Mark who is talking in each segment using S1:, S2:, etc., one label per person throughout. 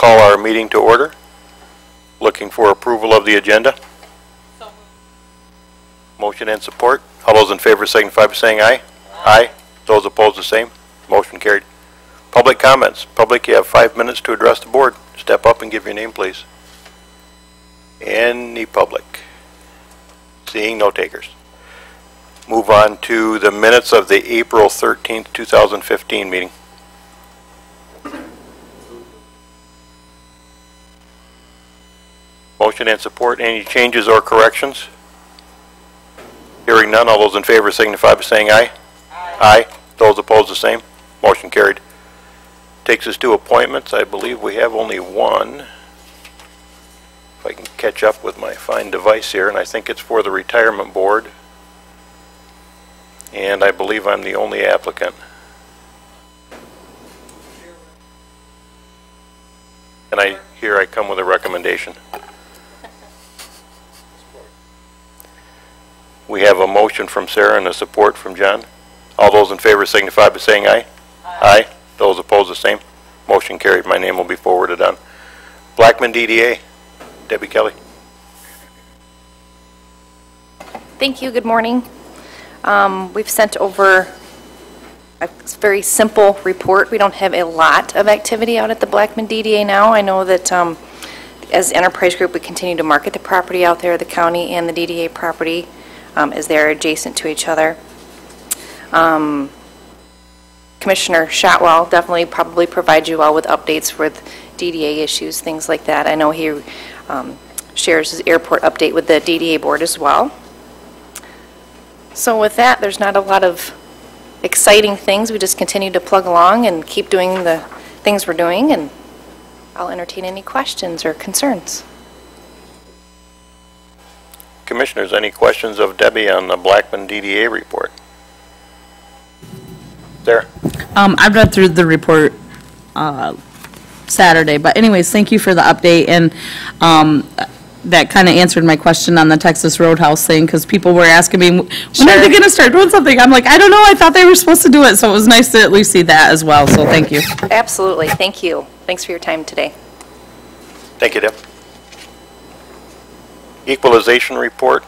S1: call our meeting to order. Looking for approval of the agenda. Motion and support. All those in favor signify by saying aye. Aye. Those opposed, the same. Motion carried. Public comments. Public, you have 5 minutes to address the board. Step up and give your name, please. Any public? Seeing no takers. Move on to the minutes of the April 13th, 2015 meeting. Motion and support. Any changes or corrections? Hearing none, all those in favor signify by saying aye. Aye. Those opposed, the same. Motion carried. Takes us to appointments. I believe we have only one. If I can catch up with my fine device here, and I think it's for the retirement board. And I believe I'm the only applicant. And here I come with a recommendation. We have a motion from Sarah and a support from John. All those in favor signify by saying aye. Aye. Those opposed, the same. Motion carried. My name will be forwarded on. Blackman DDA. Debbie Kelly.
S2: Thank you. Good morning. We've sent over a very simple report. We don't have a lot of activity out at the Blackman DDA now. I know that as Enterprise Group, we continue to market the property out there, the county and the DDA property, as they're adjacent to each other. Commissioner Shotwell definitely probably provides you all with updates with DDA issues, things like that. I know he shares his airport update with the DDA board as well. So with that, there's not a lot of exciting things. We just continue to plug along and keep doing the things we're doing, and I'll entertain any questions or concerns.
S1: Commissioners, any questions of Debbie on the Blackman DDA report? Sarah?
S3: I've read through the report Saturday, but anyways, thank you for the update, and that kind of answered my question on the Texas Roadhouse thing, because people were asking me, when are they going to start doing something? I'm like, I don't know, I thought they were supposed to do it, so it was nice to at least see that as well, so thank you.
S2: Absolutely. Thank you. Thanks for your time today.
S1: Thank you, Deb. Equalization report.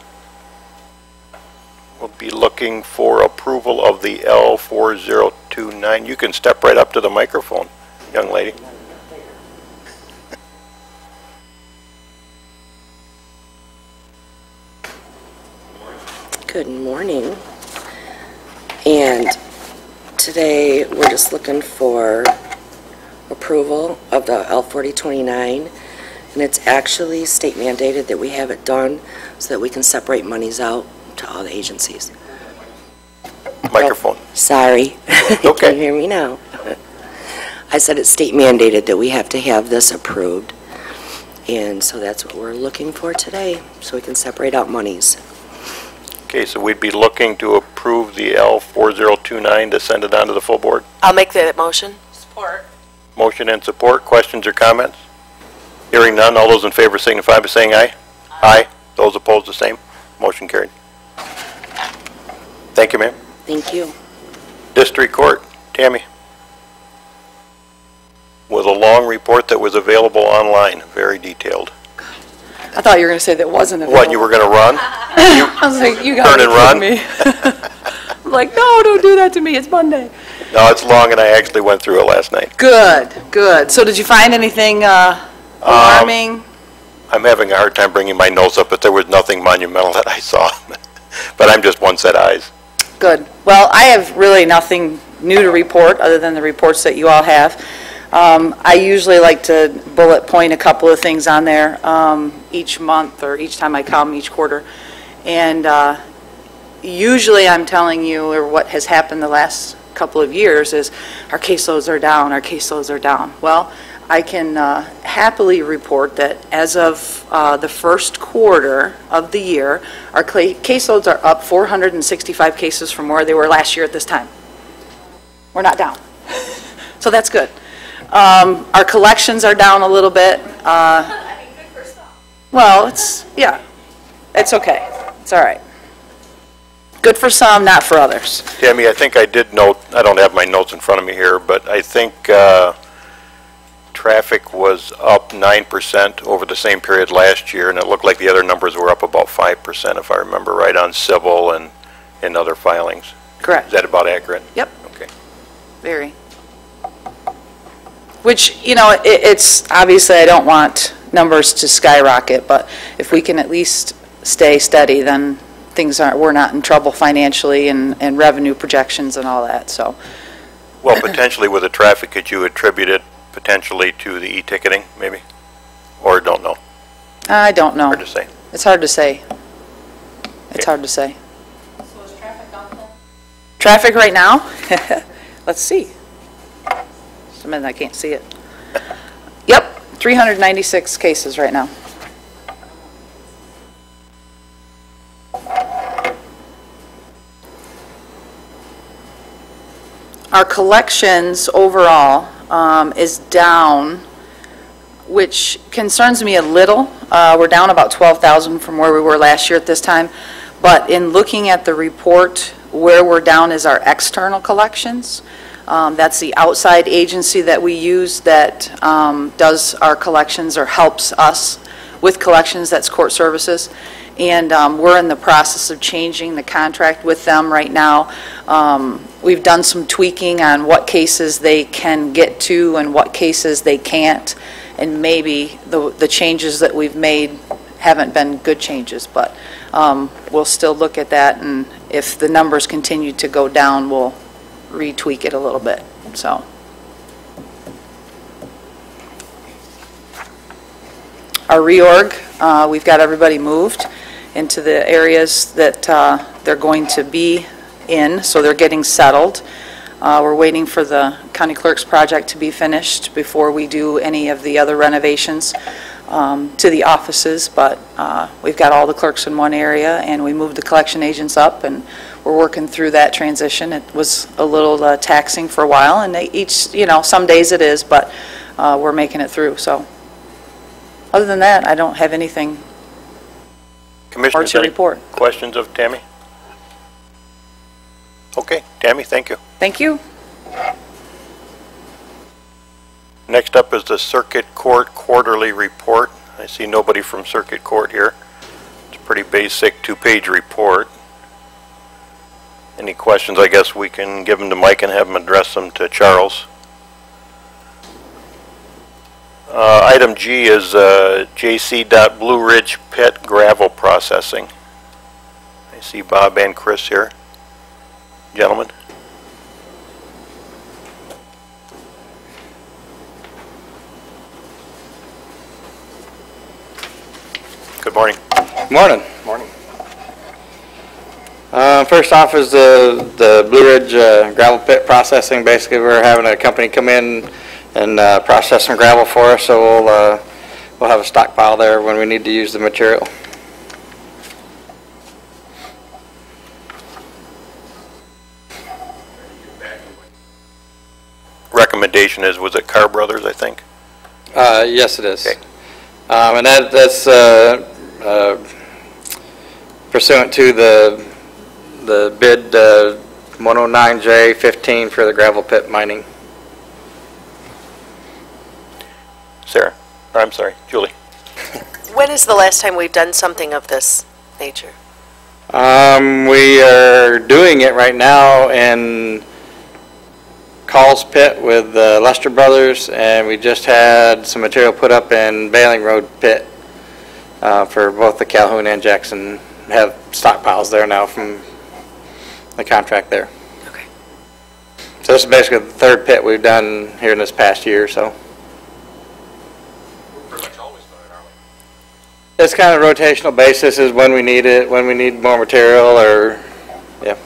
S1: We'll be looking for approval of the L4029. You can step right up to the microphone, young lady.
S4: Good morning. And today we're just looking for approval of the L4029, and it's actually state mandated that we have it done so that we can separate monies out to all the agencies.
S1: Microphone.
S4: Oh, sorry.
S1: Okay.
S4: Can you hear me now? I said it's state mandated that we have to have this approved, and so that's what we're looking for today, so we can separate out monies.
S1: Okay, so we'd be looking to approve the L4029 to send it on to the full board.
S5: I'll make that motion. Support.
S1: Motion and support. Questions or comments? Hearing none, all those in favor signify by saying aye. Aye. Those opposed, the same. Motion carried. Thank you, ma'am.
S4: Thank you.
S1: District Court. Tammy. With a long report that was available online, very detailed.
S5: I thought you were going to say that wasn't available.
S1: What, you were going to run?
S5: I was like, you got
S1: Turn and run?
S5: me. I'm like, no, don't do that to me. It's Monday.
S1: No, it's long, and I actually went through it last night.
S5: Good, good. So did you find anything alarming?
S1: I'm having a hard time bringing my notes up, but there was nothing monumental that I saw. But I'm just one set of eyes.
S5: Good. Well, I have really nothing new to report other than the reports that you all have. I usually like to bullet point a couple of things on there each month or each time I come, each quarter. And usually I'm telling you, or what has happened the last couple of years is our caseloads are down, our caseloads are down. Well, I can happily report that as of the first quarter of the year, our caseloads are up 465 cases from where they were last year at this time. We're not down. So that's good. Our collections are down a little bit. Well, it's okay. It's all right. Good for some, not for others.
S1: Tammy, I think I did note, I don't have my notes in front of me here, but I think traffic was up 9% over the same period last year, and it looked like the other numbers were up about 5%, if I remember right, on civil and other filings. Is
S5: Correct.
S1: that about accurate?
S5: Yep.
S1: Okay.
S5: Very. Which, you know, it's, obviously, I don't want numbers to skyrocket, but if we can at least stay steady, then things aren't, we're not in trouble financially and revenue projections and all that, so.
S1: Well, potentially with the traffic, could you attribute it potentially to the e-ticketing, maybe? Or don't know?
S5: I don't know.
S1: Hard to say.
S5: It's hard to say. It's
S1: Okay.
S5: hard to say. So is traffic out there? Traffic right now? Let's see. Just a minute, I can't see it. Yep, 396 cases right now. Our collections overall is down, which concerns me a little. We're down about 12,000 from where we were last year at this time. But in looking at the report, where we're down is our external collections. That's the outside agency that we use that does our collections or helps us with collections, that's Court Services. And we're in the process of changing the contract with them right now. We've done some tweaking on what cases they can get to and what cases they can't. And maybe the changes that we've made haven't been good changes, but we'll still look at that, and if the numbers continue to go down, we'll retweak it a little bit, so. Our reorg, we've got everybody moved into the areas that they're going to be in, so they're getting settled. We're waiting for the county clerk's project to be finished before we do any of the other renovations to the offices, but we've got all the clerks in one area, and we moved the collection agents up, and we're working through that transition. It was a little taxing for a while, and they each, you know, some days it is, but we're making it through, so. Other than that, I don't have anything
S1: Commissioners,
S5: to
S1: any
S5: report.
S1: questions of Tammy? Okay, Tammy, thank you.
S5: Thank you.
S1: Next up is the Circuit Court Quarterly Report. I see nobody from Circuit Court here. It's a pretty basic two-page report. Any questions, I guess we can give them to Mike and have him address them to Charles. Item G is JC. Blue Ridge Pit Gravel Processing. I see Bob and Chris here. Gentlemen. Good morning.
S6: Morning.
S1: Morning.
S6: First off is the Blue Ridge gravel pit processing. Basically, we're having a company come in and process some gravel for us, so we'll have a stockpile there when we need to use the material.
S1: Recommendation is, was it Carr Brothers, I think?
S6: Yes, it is.
S1: Okay.
S6: And that's pursuant to the bid 109J15 for the gravel pit mining.
S1: Sarah, or I'm sorry, Julie.
S7: When is the last time we've done something of this nature?
S6: We are doing it right now in Call's Pit with Lester Brothers, and we just had some material put up in Bailing Road Pit for both the Calhoun and Jackson. Have stockpiles there now from the contract there.
S7: Okay.
S6: So this is basically the third pit we've done here in this past year or so. It's kind of rotational basis, is when we need it, when we need more material, or, yeah.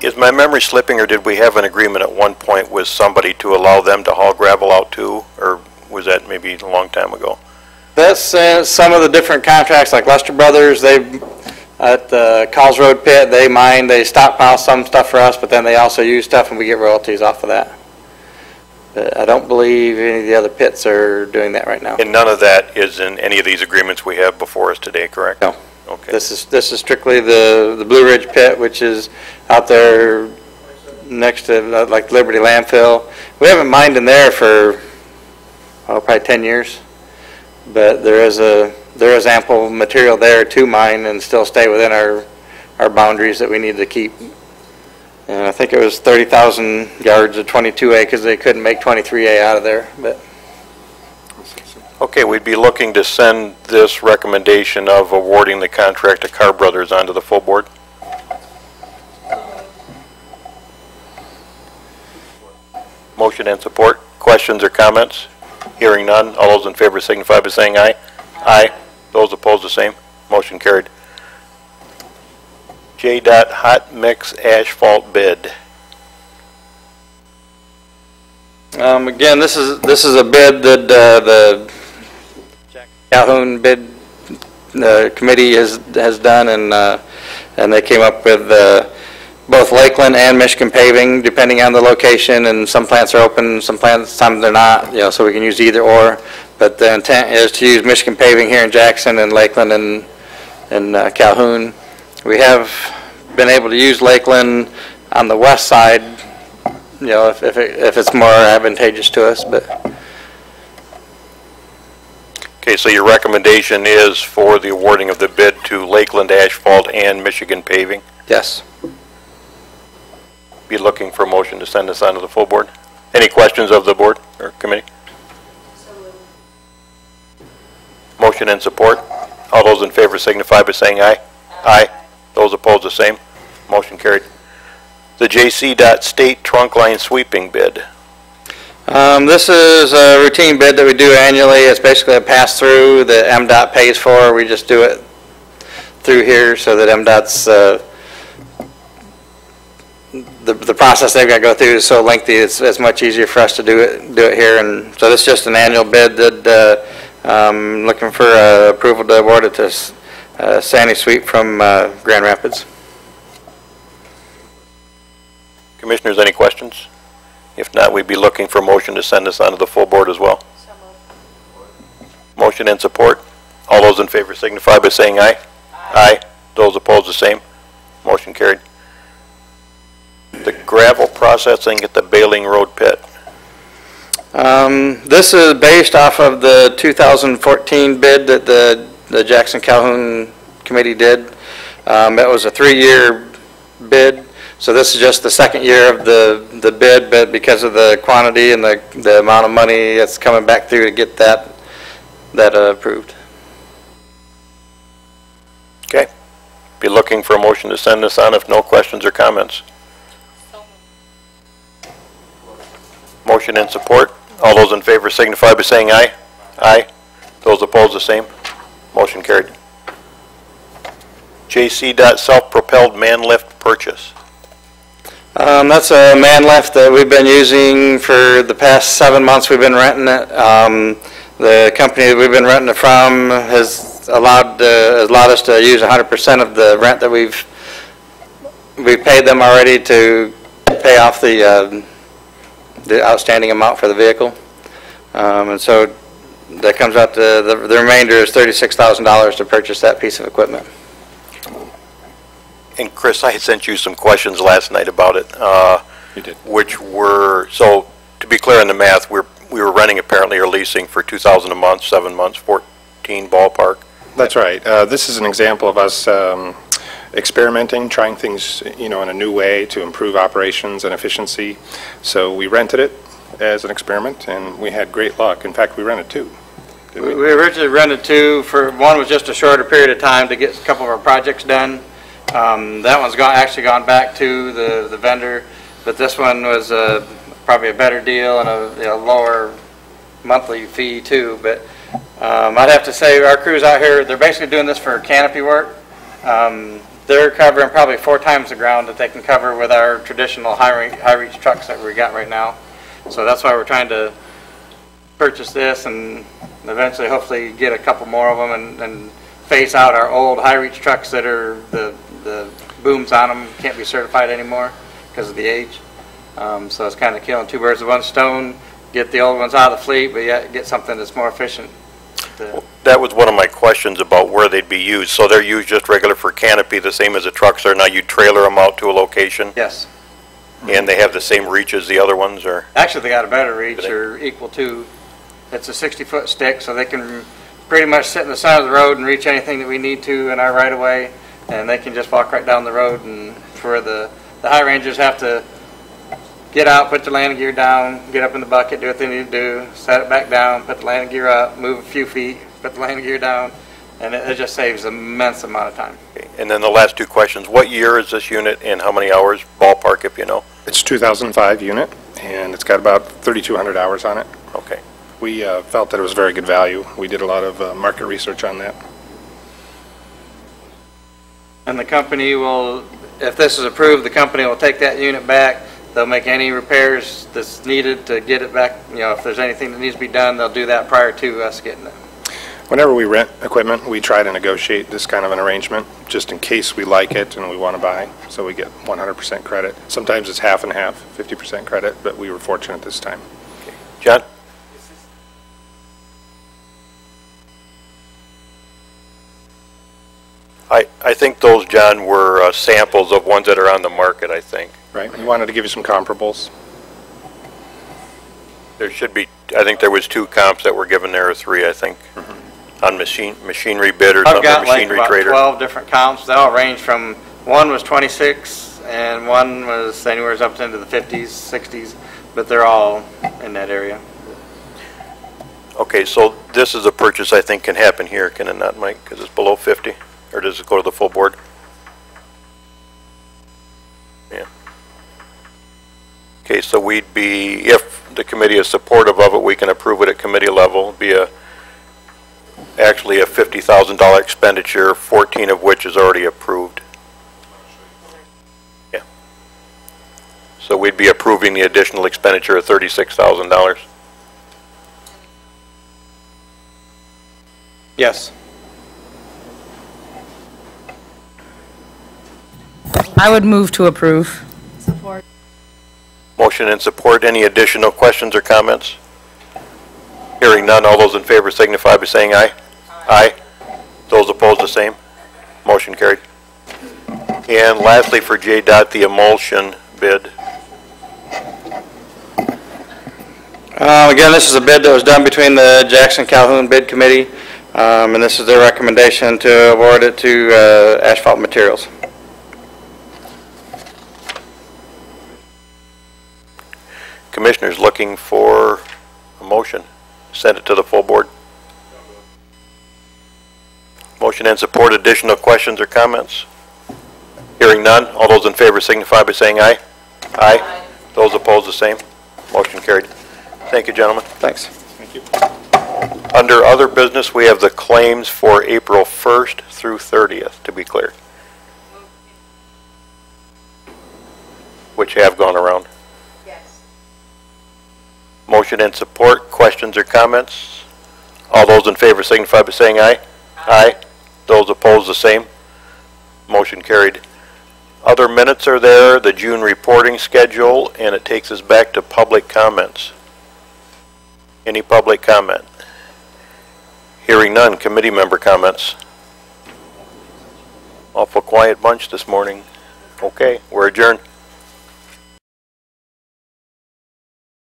S1: Is my memory slipping, or did we have an agreement at one point with somebody to allow them to haul gravel out too, or was that maybe a long time ago?
S6: That's some of the different contracts, like Lester Brothers, they, at the Calls Road Pit, they mine, they stockpile some stuff for us, but then they also use stuff and we get royalties off of that. But I don't believe any of the other pits are doing that right now.
S1: And none of that is in any of these agreements we have before us today, correct?
S6: No.
S1: Okay.
S6: This is strictly the Blue Ridge Pit, which is out there next to like Liberty Landfill. We haven't mined in there for probably 10 years. But there is ample material there to mine and still stay within our boundaries that we need to keep. And I think it was 30,000 yards of 22A because they couldn't make 23A out of there. But
S1: Okay, we'd be looking to send this recommendation of awarding the contract to Carr Brothers onto the full board. Motion and support. Questions or comments? Hearing none. All those in favor signify by saying aye. Aye. Those opposed, the same. Motion carried. J-Dot Hot Mix Asphalt Bid.
S6: Again, this is a bid that the Calhoun bid committee has done, and they came up with both Lakeland and Michigan paving, depending on the location, and some plants are open, some they're not, so we can use either or. But the intent is to use Michigan paving here in Jackson and Lakeland and Calhoun. We have been able to use Lakeland on the west side, if it's more advantageous to us, but.
S1: Okay, so your recommendation is for the awarding of the bid to Lakeland Asphalt and Michigan Paving?
S6: Yes.
S1: Be looking for a motion to send this on to the full board. Any questions of the board or committee? Motion and support. All those in favor signify by saying aye. Aye. Those opposed, the same. Motion carried. The JC. State Trunk Line Sweeping Bid.
S6: This is a routine bid that we do annually. It's basically a pass-through that MDOT pays for. We just do it through here so that MDOT's, the process they've got to go through is so lengthy, it's much easier for us to do it here. And so this is just an annual bid that looking for approval to award it to Sandy Sweep from Grand Rapids.
S1: Commissioners, any questions? If not, we'd be looking for a motion to send this on to the full board as well. Motion and support. All those in favor signify by saying aye. Aye. Those opposed, the same. Motion carried. The gravel processing at the Baling Road Pit.
S6: This is based off of the 2014 bid that the Jackson Calhoun Committee did. It was a 3-year bid. So this is just the second year of the bid, but because of the quantity and the amount of money that's coming back through to get that approved.
S1: Okay. Be looking for a motion to send this on if no questions or comments. Motion and support. All those in favor signify by saying aye. Aye. Those opposed, the same. Motion carried. JC. Self-propelled man lift purchase.
S6: That's a man lift that we've been using for the past 7 months. We've been renting it. The company that we've been renting it from has allowed us to use 100% of the rent that we've paid them already to pay off the outstanding amount for the vehicle. And so that comes out to the remainder is $36,000 to purchase that piece of equipment.
S1: And Chris, I had sent you some questions last night about it.
S8: You did.
S1: Which were, so to be clear on the math, we were renting apparently or leasing for $2,000 a month, 7 months, 14 ballpark.
S8: That's right. This is an example of us experimenting, trying things, in a new way to improve operations and efficiency. So we rented it as an experiment, and we had great luck. In fact, we rented 2.
S6: We originally rented 2. For one was just a shorter period of time to get a couple of our projects done. That one's actually gone back to the vendor, but this one was probably a better deal and a lower monthly fee too. But I'd have to say our crews out here, they're basically doing this for canopy work. They're covering probably 4 times the ground that they can cover with our traditional high reach trucks that we got right now. So that's why we're trying to purchase this and eventually hopefully get a couple more of them and phase out our old high reach trucks that are the booms on them can't be certified anymore because of the age. So it's kind of killing 2 birds with 1 stone, get the old ones out of the fleet, but yet get something that's more efficient.
S1: Well, that was one of my questions about where they'd be used. So they're used just regular for canopy, the same as the trucks are. Now you trailer them out to a location?
S6: Yes.
S1: And they have the same reach as the other ones, or?
S6: Actually, they got a better reach or equal to. It's a 60-foot stick, so they can pretty much sit in the side of the road and reach anything that we need to in our right-of-way, and they can just walk right down the road. And for the high rangers have to get out, put the landing gear down, get up in the bucket, do what they need to do, set it back down, put the landing gear up, move a few feet, put the landing gear down, and it just saves an immense amount of time.
S1: Okay. And then the last two questions, what year is this unit and how many hours, ballpark if you know?
S8: It's 2005 unit, and it's got about 3,200 hours on it.
S1: Okay.
S8: We felt that it was very good value. We did a lot of market research on that.
S6: And the company will, if this is approved, the company will take that unit back. They'll make any repairs that's needed to get it back. You know, if there's anything that needs to be done, they'll do that prior to us getting it.
S8: Whenever we rent equipment, we try to negotiate this kind of an arrangement, just in case we like it and we want to buy, so we get 100% credit. Sometimes it's half and half, 50% credit, but we were fortunate this time.
S1: Okay. John? I think those, John, were samples of ones that are on the market, I think.
S8: Right, we wanted to give you some comparables.
S1: There should be, I think there was 2 comps that were given there, or 3, I think, on machinery bid or
S6: I've
S1: something,
S6: got like
S1: machinery
S6: about
S1: trader.
S6: 12 different comps. They all range from, one was 26 and one was anywhere up into the 50s, 60s, but they're all in that area.
S1: Okay, so this is a purchase I think can happen here, can it not, Mike? Because it's below 50? Or does it go to the full board? Yeah. Okay, so we'd be, if the committee is supportive of it, we can approve it at committee level. It'd be actually a $50,000 expenditure, 14 of which is already approved. Yeah. So we'd be approving the additional expenditure of $36,000.
S6: Yes.
S3: I would move to approve.
S1: Motion and support. Any additional questions or comments? Hearing none, all those in favor signify by saying aye. Aye. Those opposed, the same. Motion carried. And lastly, for JDOT, the emulsion bid.
S6: Again, this is a bid that was done between the Jackson-Calhoun Bid Committee, and this is their recommendation to award it to Asphalt Materials.
S1: Commissioners looking for a motion. Send it to the full board. Motion and support. Additional questions or comments? Hearing none. All those in favor signify by saying aye. Aye. Those opposed, the same. Motion carried. Thank you, gentlemen.
S6: Thanks.
S8: Thank you.
S1: Under other business, we have the claims for April 1st through 30th, to be clear, which have gone around. Motion and support. Questions or comments? All those in favor signify by saying aye. Aye. Those opposed, the same. Motion carried. Other minutes are there, the June reporting schedule, and it takes us back to public comments. Any public comment? Hearing none. Committee member comments. Awful quiet bunch this morning. Okay, we're adjourned.